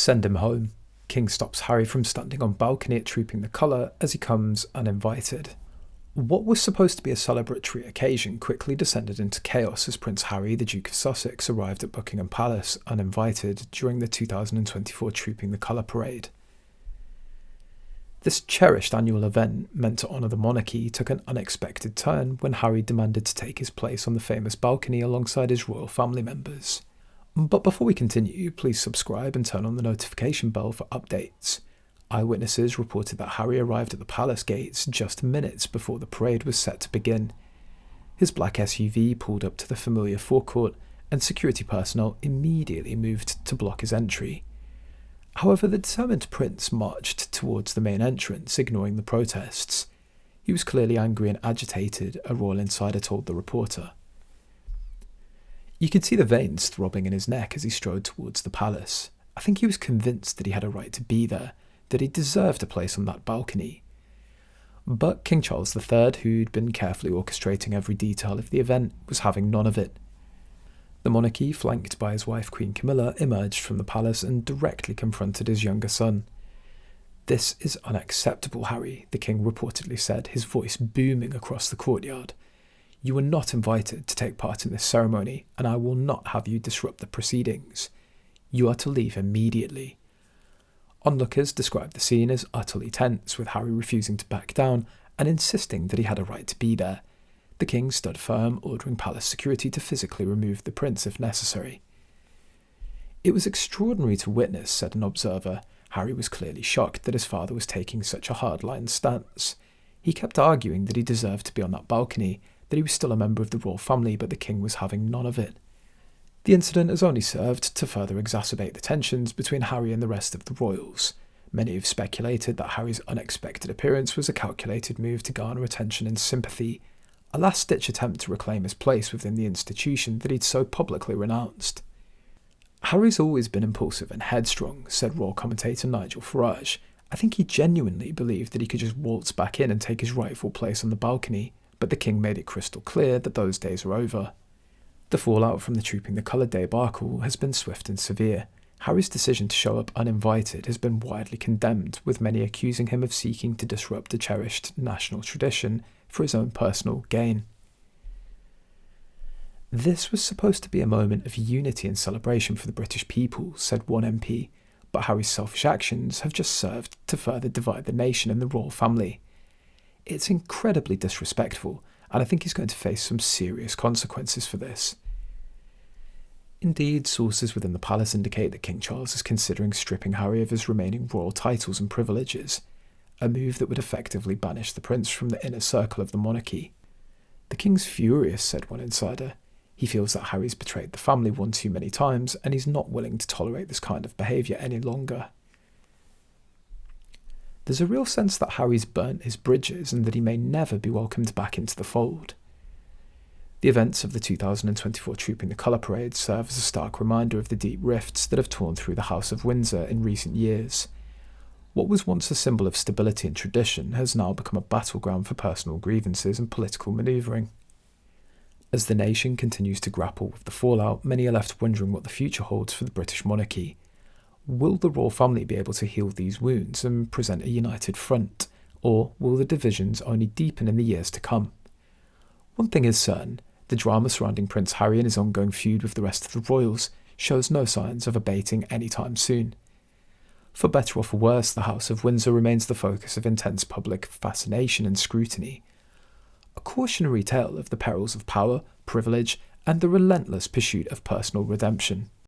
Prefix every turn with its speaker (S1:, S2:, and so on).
S1: Send him home. King stops Harry from standing on balcony at TroopingTheColour as he comes uninvited. What was supposed to be a celebratory occasion quickly descended into chaos as Prince Harry, the Duke of Sussex, arrived at Buckingham Palace uninvited during the 2024 TroopingTheColour parade. This cherished annual event, meant to honour the monarchy, took an unexpected turn when Harry demanded to take his place on the famous balcony alongside his royal family members. But before we continue, please subscribe and turn on the notification bell for updates. Eyewitnesses reported that Harry arrived at the palace gates just minutes before the parade was set to begin. His black SUV pulled up to the familiar forecourt, and security personnel immediately moved to block his entry. However, the determined prince marched towards the main entrance, ignoring the protests. He was clearly angry and agitated, a royal insider told the reporter. You could see the veins throbbing in his neck as he strode towards the palace. I think he was convinced that he had a right to be there, that he deserved a place on that balcony. But King Charles III, who'd been carefully orchestrating every detail of the event, was having none of it. The monarchy, flanked by his wife Queen Camilla, emerged from the palace and directly confronted his younger son. "This is unacceptable, Harry," the king reportedly said, his voice booming across the courtyard. "You were not invited to take part in this ceremony, and I will not have you disrupt the proceedings. You are to leave immediately." Onlookers described the scene as utterly tense, with Harry refusing to back down and insisting that he had a right to be there. The king stood firm, ordering palace security to physically remove the prince if necessary. "It was extraordinary to witness," said an observer. Harry was clearly shocked that his father was taking such a hardline stance. He kept arguing that he deserved to be on that balcony, that he was still a member of the royal family, but the king was having none of it. The incident has only served to further exacerbate the tensions between Harry and the rest of the royals. Many have speculated that Harry's unexpected appearance was a calculated move to garner attention and sympathy, a last-ditch attempt to reclaim his place within the institution that he'd so publicly renounced. "Harry's always been impulsive and headstrong," said royal commentator Nigel Farage. "I think he genuinely believed that he could just waltz back in and take his rightful place on the balcony, but the king made it crystal clear that those days are over." The fallout from the TroopingTheColour debacle has been swift and severe. Harry's decision to show up uninvited has been widely condemned, with many accusing him of seeking to disrupt a cherished national tradition for his own personal gain. "This was supposed to be a moment of unity and celebration for the British people," said one MP, "but Harry's selfish actions have just served to further divide the nation and the royal family. It's incredibly disrespectful, and I think he's going to face some serious consequences for this." Indeed, sources within the palace indicate that King Charles is considering stripping Harry of his remaining royal titles and privileges, a move that would effectively banish the prince from the inner circle of the monarchy. "The king's furious," said one insider. "He feels that Harry's betrayed the family one too many times, and he's not willing to tolerate this kind of behaviour any longer." There's a real sense that Harry's burnt his bridges and that he may never be welcomed back into the fold. The events of the 2024 TroopingTheColour parade serve as a stark reminder of the deep rifts that have torn through the House of Windsor in recent years. What was once a symbol of stability and tradition has now become a battleground for personal grievances and political manoeuvring. As the nation continues to grapple with the fallout, many are left wondering what the future holds for the British monarchy. Will the royal family be able to heal these wounds and present a united front, or will the divisions only deepen in the years to come? One thing is certain, the drama surrounding Prince Harry and his ongoing feud with the rest of the royals shows no signs of abating anytime soon. For better or for worse, the House of Windsor remains the focus of intense public fascination and scrutiny. A cautionary tale of the perils of power, privilege, and the relentless pursuit of personal redemption.